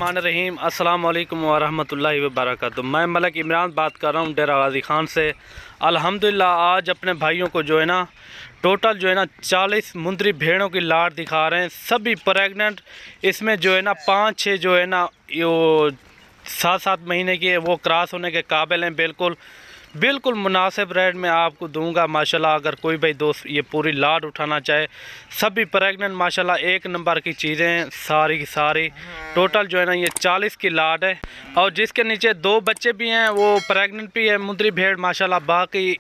बिस्मिल्लाहिर्रहमानिर्रहीम। अस्सलाम वालेकुम वरहमतुल्लाहि वबरकातुहू। मैं मलक इमरान बात कर रहा हूँ डेरा गाजी खान से। अल्हम्दुलिल्लाह आज अपने भाइयों को जो है ना टोटल जो है ना 40 मुंदरी भेड़ों की लाट दिखा रहे हैं, सभी प्रेग्नेंट। इसमें जो है ना 5-6 जो है ना यो 7-7 महीने की है, वो क्रॉस होने के काबिल हैं। बिल्कुल मुनासिब रेट में आपको दूंगा माशाल्लाह। अगर कोई भाई दोस्त ये पूरी लाट उठाना चाहे, सभी प्रेग्नेंट माशाल्लाह एक नंबर की चीज़ें हैं सारी की सारी। टोटल जो है ना ये 40 की लाट है और जिसके नीचे 2 बच्चे भी हैं वो प्रेग्नेंट भी है मुंदरी भेड़ माशाल्लाह। बाकी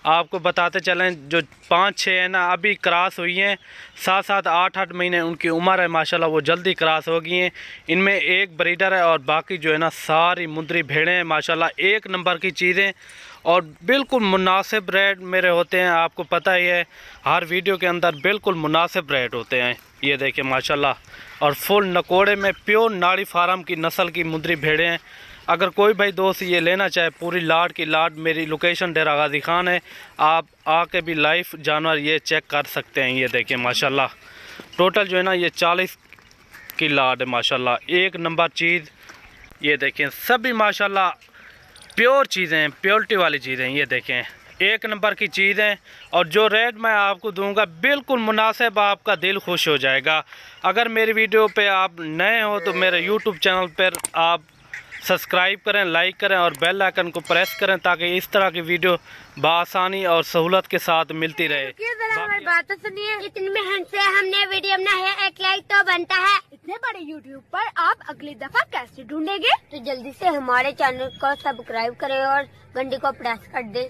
आपको बताते चलें जो 5-6 है ना अभी क्रॉस हुई हैं, 7-7 8-8 महीने उनकी उम्र है माशाल्लाह, वो जल्दी क्रॉस हो गई हैं। इनमें एक ब्रीडर है और बाकी जो है ना सारी मुंदरी भेड़ें हैं माशाल्लाह, एक नंबर की चीज़ें और बिल्कुल मुनासिब रेट मेरे होते हैं। आपको पता ही है हर वीडियो के अंदर बिल्कुल मुनासिब रेट होते हैं। ये देखें माशाल्लाह और फुल नकोड़े में प्योर नाड़ी फार्म की नस्ल की मुंदरी भेड़ें हैं। अगर कोई भाई दोस्त ये लेना चाहे पूरी लाट की लाट, मेरी लोकेशन डेरा गाजी खान है, आप आके भी लाइव जानवर ये चेक कर सकते हैं। ये देखें माशाल्लाह टोटल जो है ना ये 40 की लाट है माशाल्लाह, एक नंबर चीज़। ये देखें सभी माशाल्लाह प्योर चीज़ें हैं, प्योरिटी वाली चीज़ें हैं। ये देखें एक नंबर की चीज़ है और जो रेट मैं आपको दूंगा बिल्कुल मुनासिब, आपका दिल खुश हो जाएगा। अगर मेरी वीडियो पे आप नए हो तो मेरे यूट्यूब चैनल पर आप सब्सक्राइब करें, लाइक करें और बेल आइकन को प्रेस करें ताकि इस तरह की वीडियो बआसानी और सहूलत के साथ मिलती रहे। हमारी बात तो सुनिए, इतनी मेहनत से हमने वीडियो बनाई है, एक लाइक तो बनता है। इतने बड़े यूट्यूब पर आप अगली दफा कैसे ढूंढेंगे? तो जल्दी से हमारे चैनल को सब्सक्राइब करें और घंटी को प्रेस कर दे।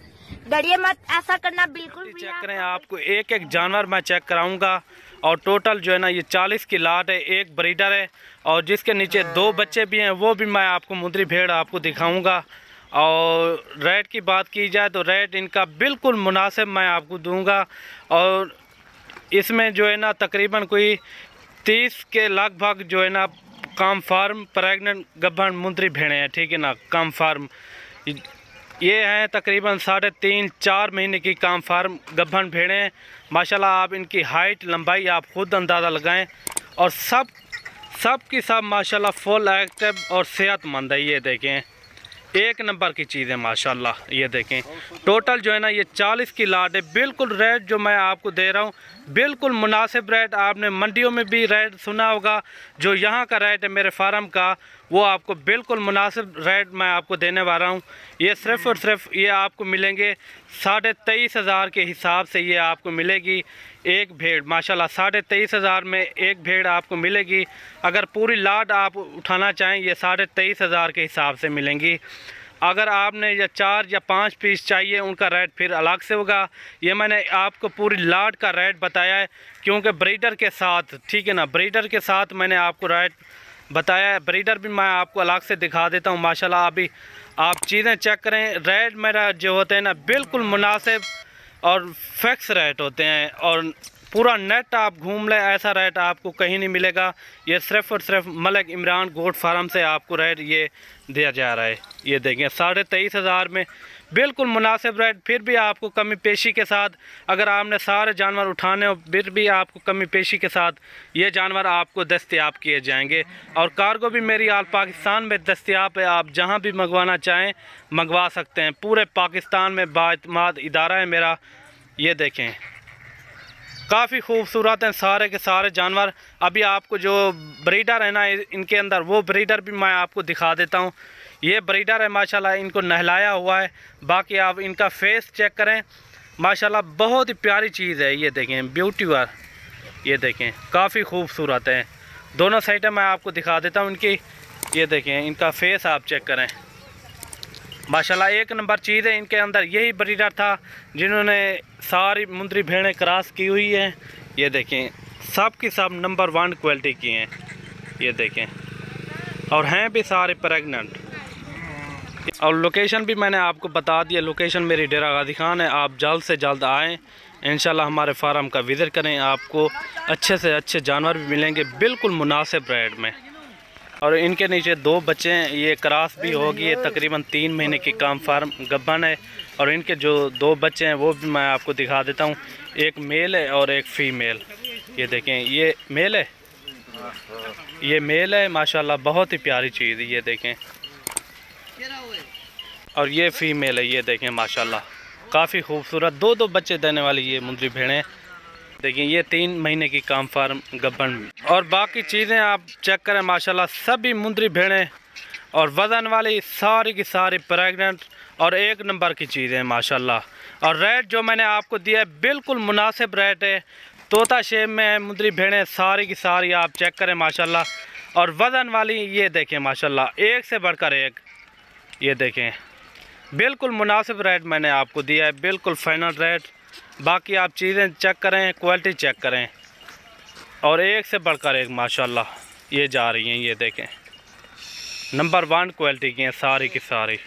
डरिए मत, ऐसा करना बिल्कुल भी चेक करें। आपको एक एक जानवर मैं चेक कराऊंगा और टोटल जो है ना ये 40 की लाट है, एक ब्रीडर है और जिसके नीचे 2 बच्चे भी हैं, वो भी मैं आपको मुंदरी भेड़ आपको दिखाऊंगा। और रेट की बात की जाए तो रेट इनका बिल्कुल मुनासिब मैं आपको दूंगा और इसमें जो है ना तकरीबन कोई 30 के लगभग जो है ना कम फार्म प्रेग्नेंट गब्बन मुंदरी भेड़ें हैं, ठीक है ना। कम फार्म ये हैं तकरीबन 3.5-4 महीने की काम फार्म गब्बन भेड़ें माशाल्लाह। आप इनकी हाइट लंबाई आप खुद अंदाज़ा लगाएं और सब की सब माशाल्लाह फुल एक्टिव और सेहतमंद है। ये देखें एक नंबर की चीज़ है माशाल्लाह। ये देखें टोटल जो है ना ये 40 की लाट है। बिल्कुल रेट जो मैं आपको दे रहा हूँ बिल्कुल मुनासिब रेट। आपने मंडियों में भी रेट सुना होगा, जो यहाँ का रेट है मेरे फार्म का वो आपको बिल्कुल मुनासिब रेट मैं आपको देने वाला हूँ। ये सिर्फ़ और सिर्फ ये आपको मिलेंगे 23,500 के हिसाब से ये आपको मिलेगी एक भेड़ माशाल्लाह। 23,500 में एक भेड़ आपको मिलेगी। अगर पूरी लाट आप उठाना चाहें ये 23,500 के हिसाब से मिलेंगी। अगर आपने या 4 या 5 पीस चाहिए उनका रेट फिर अलग से होगा। ये मैंने आपको पूरी लाट का रेट बताया है क्योंकि ब्रीडर के साथ, ठीक है ना, ब्रीडर के साथ मैंने आपको रेट बताया है। ब्रीडर भी मैं आपको अलग से दिखा देता हूँ माशाल्लाह। अभी आप चीज़ें चेक करें, रेट मेरा जो होते हैं ना बिल्कुल मुनासिब और फिक्स रेट होते हैं और पूरा नेट आप घूम लें ऐसा रेट आपको कहीं नहीं मिलेगा। ये सिर्फ़ और सिर्फ मलक इमरान गोट फार्म से आपको रेट ये दिया जा रहा है। ये देखें 23,500 में बिल्कुल मुनासिब रेट। फिर भी आपको कमी पेशी के साथ, अगर आपने सारे जानवर उठाने हो फिर भी आपको कमी पेशी के साथ ये जानवर आपको दस्तयाब किए जाएंगे। और कार्गो भी मेरी आल पाकिस्तान में दस्तयाब है, आप जहां भी मंगवाना चाहें मंगवा सकते हैं। पूरे पाकिस्तान में बाइतमाद इदारा है मेरा। ये देखें काफ़ी खूबसूरत हैं सारे के सारे जानवर। अभी आपको जो ब्रीडर है ना इनके अंदर वो ब्रीडर भी मैं आपको दिखा देता हूँ। ये ब्रीडर है माशाल्लाह, इनको नहलाया हुआ है। बाकी आप इनका फेस चेक करें माशाल्लाह, बहुत ही प्यारी चीज़ है। ये देखें ब्यूटी वार, ये देखें काफ़ी खूबसूरत है। दोनों साइडें मैं आपको दिखा देता हूँ इनकी। ये देखें इनका फेस आप चेक करें माशाल्लाह, एक नंबर चीज़ है। इनके अंदर यही ब्रीडर था जिन्होंने सारी मुंदरी भेड़ें क्रॉस की हुई हैं। ये देखें सब की सब नंबर 1 क्वालिटी की हैं। ये देखें और हैं भी सारे प्रेग्नेंट। और लोकेशन भी मैंने आपको बता दिया, लोकेशन मेरी डेरा गाजी खान है। आप जल्द से जल्द आएँ, इंशाल्लाह हमारे फार्म का विज़िट करें, आपको अच्छे से अच्छे जानवर भी मिलेंगे बिल्कुल मुनासिब रेट में। और इनके नीचे 2 बच्चे हैं, ये क्रॉस भी होगी, ये तकरीबन 3 महीने की काम फार्म गब्बन है। और इनके जो 2 बच्चे हैं वो भी मैं आपको दिखा देता हूँ, एक मेल है और एक फ़ीमेल। ये देखें ये मेल है ये मेल है माशाल्लाह, बहुत ही प्यारी चीज़ है, ये देखें। और ये फीमेल है, ये देखें माशाल्लाह, काफ़ी खूबसूरत। दो बच्चे देने वाली ये मुंदरी भेड़ें। देखिए ये 3 महीने की काम फार्म गब्बन। और बाकी चीज़ें आप चेक करें माशाल्लाह, सभी मुंदरी भेड़ें और वज़न वाली सारी की सारी प्रेग्नेंट और 1 नंबर की चीज़ें माशाल्लाह। और रेट जो मैंने आपको दिया है बिल्कुल मुनासिब रेट है। तोता शेप में मुंदरी भेड़ें सारी की सारी आप चेक करें माशाल्लाह। और वज़न वाली ये देखें माशाल्लाह, एक से बढ़कर एक, ये देखें बिल्कुल मुनासिब रेट मैंने आपको दिया है, बिल्कुल फाइनल रेट। बाकी आप चीज़ें चेक करें, क्वालिटी चेक करें, और एक से बढ़कर एक माशाल्लाह ये जा रही हैं। ये देखें नंबर 1 क्वालिटी की हैं सारी की सारी।